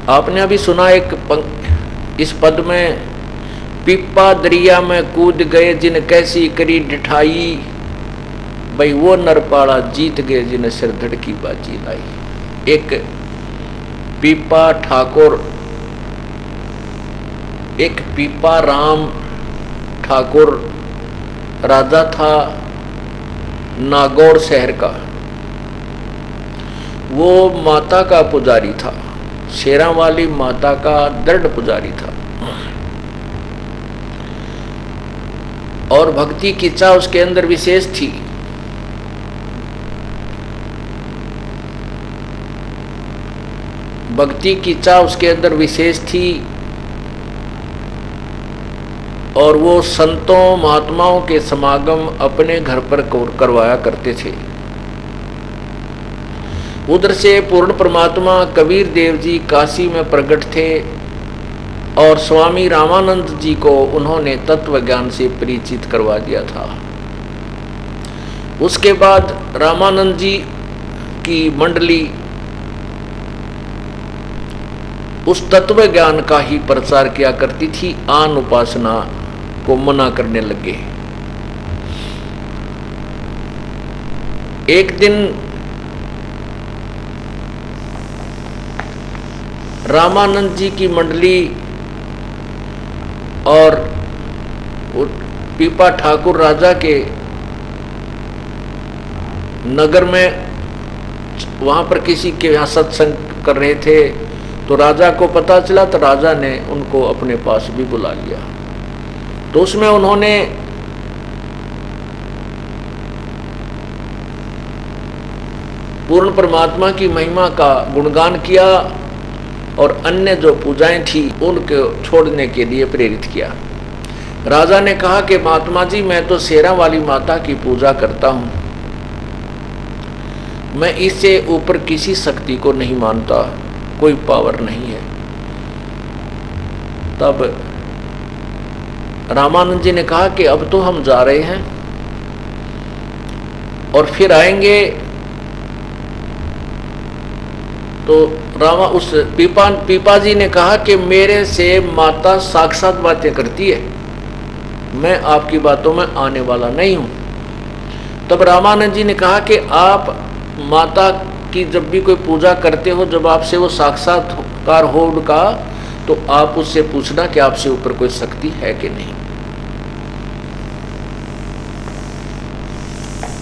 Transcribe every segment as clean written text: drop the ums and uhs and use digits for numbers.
आपने अभी सुना इस पद में, पीपा दरिया में कूद गए जिन कैसी करी डिठाई, भाई वो नरपाड़ा जीत गए जिन सिर धड़की बाजी लाई। एक पीपा ठाकुर, एक पीपा राम ठाकुर राजा था नागौर शहर का। वो माता का पुजारी था, शेरा वाली माता का दृढ़ पुजारी था, और भक्ति की चाह उसके अंदर विशेष थी। भक्ति की चाह उसके अंदर विशेष थी, और वो संतों महात्माओं के समागम अपने घर पर करवाया करते थे। उधर से पूर्ण परमात्मा कबीर देव जी काशी में प्रकट थे, और स्वामी रामानंद जी को उन्होंने तत्व ज्ञान से परिचित करवा दिया था। उसके बाद रामानंद जी की मंडली उस तत्व ज्ञान का ही प्रचार किया करती थी, आन उपासना को मना करने लगे। एक दिन रामानंद जी की मंडली और पीपा ठाकुर राजा के नगर में वहां पर किसी के यहाँ सत्संग कर रहे थे, तो राजा को पता चला, तो राजा ने उनको अपने पास भी बुला लिया। तो उसमें उन्होंने पूर्ण परमात्मा की महिमा का गुणगान किया, और अन्य जो पूजाएं थी उनको छोड़ने के लिए प्रेरित किया। राजा ने कहा कि महात्मा जी, मैं तो शेरा वाली माता की पूजा करता हूं, मैं इससे ऊपर किसी शक्ति को नहीं मानता, कोई पावर नहीं है। तब रामानंद जी ने कहा कि अब तो हम जा रहे हैं और फिर आएंगे। तो उस पीपा जी ने कहा कि मेरे से माता साक्षात बातें करती है, मैं आपकी बातों में आने वाला नहीं हूं। तब रामानंद जी ने कहा कि आप माता की जब भी कोई पूजा करते हो, जब आपसे वो साक्षात्कार हो उनका, तो आप उससे पूछना कि आपसे ऊपर कोई शक्ति है कि नहीं।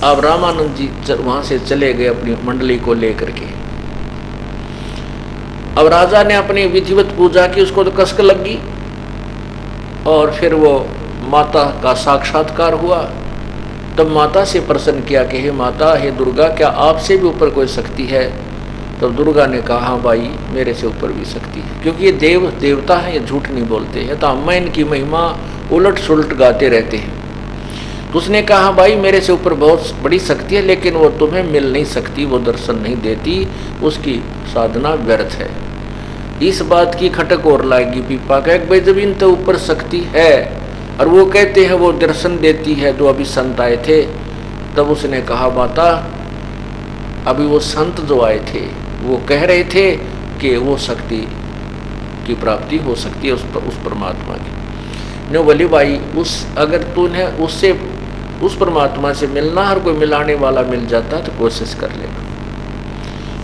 अब रामानंद जी वहां से चले गए अपनी मंडली को लेकर के। अब राजा ने अपनी विधिवत पूजा की, उसको तो कसक लगी, और फिर वो माता का साक्षात्कार हुआ। तब माता से प्रश्न किया कि हे माता, हे दुर्गा, क्या आपसे भी ऊपर कोई शक्ति है? तब दुर्गा ने कहा, हाँ भाई, मेरे से ऊपर भी शक्ति है, क्योंकि ये देवता है, ये झूठ नहीं बोलते हैं, तो हम इनकी महिमा उलट सुलट गाते रहते हैं। तो उसने कहा, हाँ भाई, मेरे से ऊपर बहुत बड़ी शक्ति है, लेकिन वो तुम्हें मिल नहीं सकती, वो दर्शन नहीं देती, उसकी साधना व्यर्थ है। इस बात की खटक और लाएगी पीपा का, भाई जब इन तो ऊपर शक्ति है और वो कहते हैं वो दर्शन देती है, तो अभी संत आए थे। तब उसने कहा, माता, अभी वो संत जो आए थे वो कह रहे थे कि वो शक्ति की प्राप्ति हो सकती है उस परमात्मा की। नो बोली, भाई अगर तूने उससे उस परमात्मा से मिलना, हर कोई मिलाने वाला मिल जाता तो कोशिश कर लेना।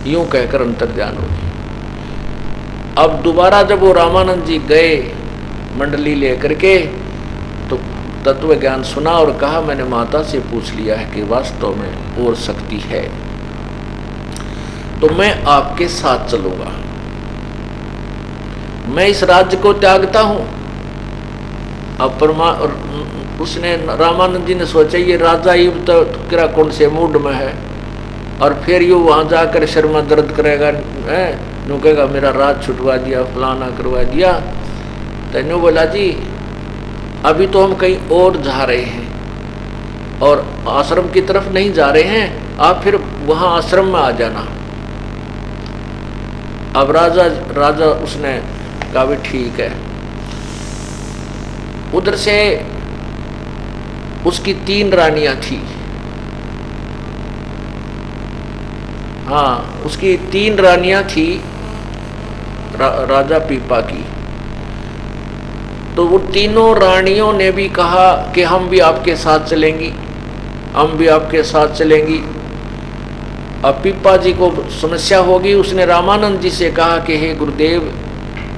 यूं कहकर अंतर्ध्यान हो गई। अब दोबारा जब वो रामानंद जी गए मंडली लेकर के, तो तत्व ज्ञान सुना और कहा, मैंने माता से पूछ लिया है कि वास्तव में और शक्ति है, तो मैं आपके साथ चलूंगा। मैं इस राज्य को त्यागता हूं। अब उसने रामानंद जी ने सोचा, ये राजा ये तो किरा कौन से मूड में है, और फिर यू वहां जाकर शर्मा दर्द करेगा, नो कहेगा मेरा राज छुटवा दिया, फलाना करवा दिया। तो बोला, जी अभी तो हम कहीं और जा रहे हैं और आश्रम की तरफ नहीं जा रहे हैं, आप फिर वहां आश्रम में आ जाना। अब राजा उसने कहा, भी ठीक है। उधर से उसकी 3 रानियां थी। हाँ, उसकी 3 रानियां थी। राजा पीपा की। तो वो तीनों रानियों ने भी कहा कि हम भी आपके साथ चलेंगी, हम भी आपके साथ चलेंगी। अब पीपा जी को समस्या होगी, उसने रामानंद जी से कहा कि हे गुरुदेव,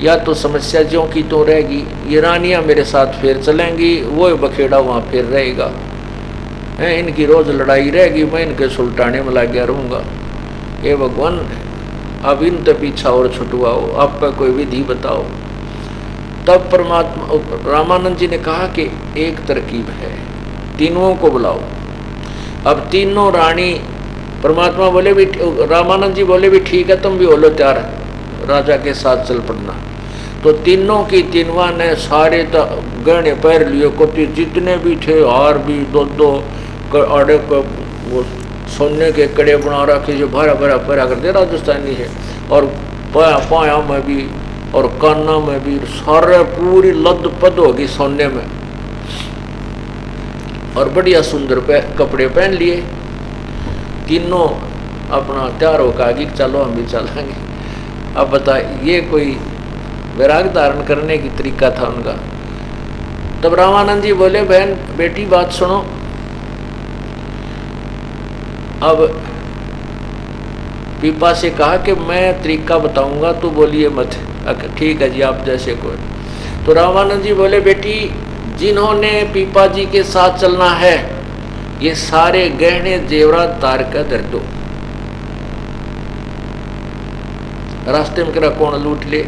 या तो समस्या ज्यों की तो रहेगी, ये रानियां मेरे साथ फिर चलेंगी, वो बखेड़ा वहाँ फिर रहेगा, इनकी रोज लड़ाई रहेगी, मैं इनके सुलटाने में लग गया रहूँगा। ये भगवान अब इन तो पीछा और छुटवाओ, आपका कोई विधि बताओ। तब परमात्मा रामानंद जी ने कहा कि एक तरकीब है, तीनों को बुलाओ। अब तीनों रानी, परमात्मा बोले भी, रामानंद जी बोले भी ठीक है, तुम भी हो लो तैयार, राजा के साथ चल पड़ना। तो तीनों की तीनवा ने सारे गहने पैर लिए, कोती जितने भी थे, हार भी, दो आड़े वो सोने के कड़े बना रखे जो भरा भरा पैरा करते राजस्थानी है, और पाया में भी और काना में भी, सारे पूरी लद पद होगी सोने में, और बढ़िया सुंदर कपड़े पहन लिए। तीनों अपना तैयार होकर आगे चलो हम भी चलेंगे। अब बताए ये कोई वैराग धारण करने की तरीका था उनका। तब रामानंद जी बोले, बहन बेटी बात सुनो। अब पीपा से कहा कि मैं तरीका बताऊंगा, तो बोलिए मत। ठीक है जी, आप जैसे कोई। तो रामानंद जी बोले, बेटी जिन्होंने पीपा जी के साथ चलना है, ये सारे गहने जेवरात तार कर धर दो, रास्ते में करा कौन लूट ले,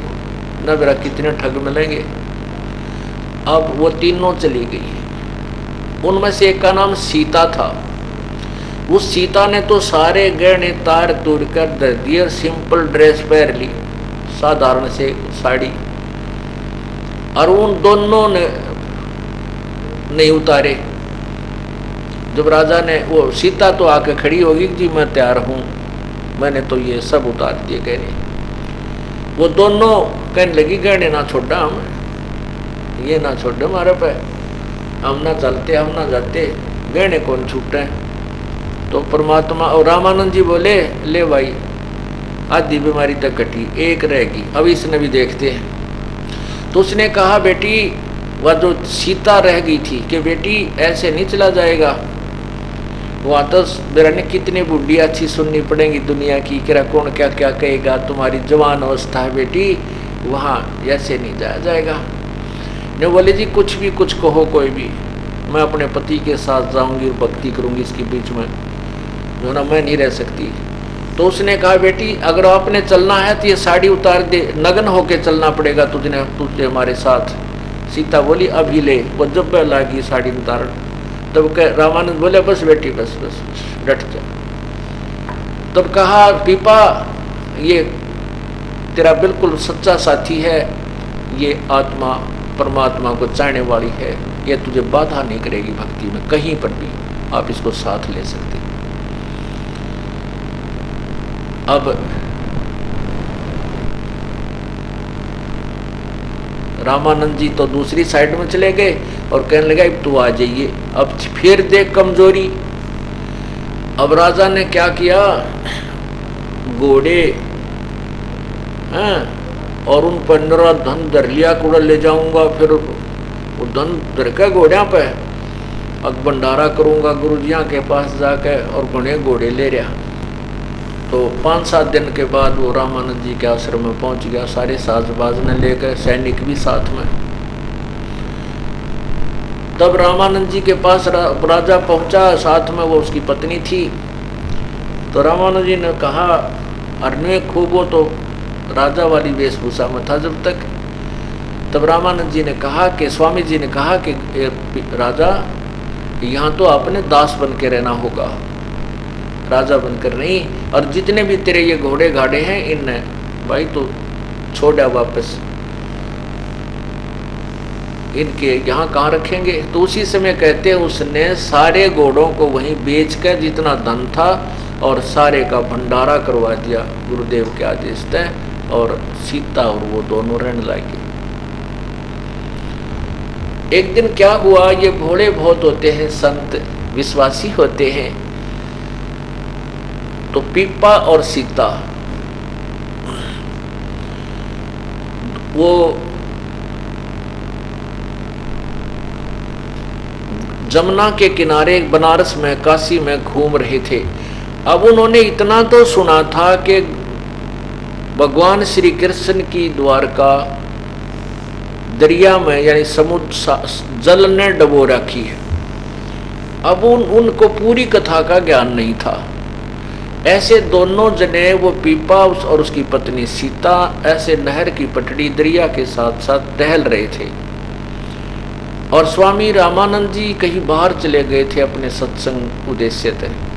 न मेरा कितने ठग मिलेंगे। अब वो तीनों चली गई। उनमें से एक का नाम सीता था। उस सीता ने तो सारे गहने तार तोड़ कर धर दिए, सिंपल ड्रेस पहन ली, साधारण से साड़ी, और उन दोनों ने नहीं उतारे। जब राजा ने, वो सीता तो आके खड़ी होगी जी मैं तैयार हूं, मैंने तो ये सब उतार दिए गहने। वो दोनों कहने लगी, गहने ना छोड़ा हम, ये ना छोड़े हमारे पे, हम ना चलते, हम ना जाते, गहने कौन छूटे। तो परमात्मा और रामानंद जी बोले, ले भाई आधी बीमारी तक कटी, एक रहेगी, अब इसने भी देखते हैं। तो उसने कहा, बेटी वह जो सीता रह गई थी, कि बेटी ऐसे नहीं चला जाएगा, वहाँ तो मेरा ने कितनी बुढ़ी अच्छी सुननी पड़ेगी दुनिया की, कि कौन क्या क्या कहेगा, तुम्हारी जवान अवस्था है बेटी, वहाँ ऐसे नहीं जाया जाएगा। ने बोले जी कुछ भी कुछ कहो, कोई भी, मैं अपने पति के साथ जाऊंगी और भक्ति करूंगी, इसके बीच में जो ना मैं नहीं रह सकती। तो उसने कहा, बेटी अगर आपने चलना है तो ये साड़ी उतार दे, नग्न होके चलना पड़ेगा तुझे हमारे साथ। सीता बोली, अभी ले। वो जब लागी साड़ी उतार, तब रामानंद बोले, बस बेटी बस बस डट जा। तब कहा, पीपा ये तेरा बिल्कुल सच्चा साथी है, ये आत्मा परमात्मा को चाहने वाली है, ये तुझे बाधा नहीं करेगी भक्ति में, कहीं पर भी आप इसको साथ ले सकते। अब रामानंद जी तो दूसरी साइड में चले गए और कहने लगा, अब तू आ जाइए, अब फिर देख कमजोरी। अब राजा ने क्या किया, घोड़े हैं और उन पर नरा धन धर लिया, कूड़ा ले जाऊंगा, फिर वो धन धर के घोड़िया पे अब भंडारा करूंगा गुरुजिया के पास जाके, और घने घोड़े ले रहा। तो 5-7 दिन के बाद वो रामानंद जी के आश्रम में पहुंच गया, सारे साजबाज ने लेकर, सैनिक भी साथ में। तब रामानंद जी के पास राजा पहुंचा, साथ में वो उसकी पत्नी थी। तो रामानंद जी ने कहा, अरण्य खूब, वो तो राजा वाली वेशभूषा में था जब तक। तब रामानंद जी ने कहा कि, स्वामी जी ने कहा कि राजा यहाँ तो आपने दास बन के रहना होगा, राजा बनकर नहीं, और जितने भी तेरे ये घोड़े घाड़े हैं इन भाई तो छोड़ा वापस, इनके यहाँ कहाँ रखेंगे। तो उसी समय कहते हैं उसने सारे घोड़ों को वहीं बेचकर जितना धन था और सारे का भंडारा करवा दिया गुरुदेव के आदेश से, और सीता और वो दोनों रहने लगे। एक दिन क्या हुआ, ये भोले बहुत होते हैं, संत विश्वासी होते हैं। तो पीपा और सीता वो जमुना के किनारे बनारस में, काशी में घूम रहे थे। अब उन्होंने इतना तो सुना था कि भगवान श्री कृष्ण की द्वारका दरिया में यानी समुद्र जल ने डबो रखी है। अब उनको पूरी कथा का ज्ञान नहीं था। ऐसे दोनों जने, वो पीपा और उसकी पत्नी सीता, ऐसे नहर की पटड़ी दरिया के साथ साथ टहल रहे थे। और स्वामी रामानंद जी कहीं बाहर चले गए थे अपने सत्संग उद्देश्य से।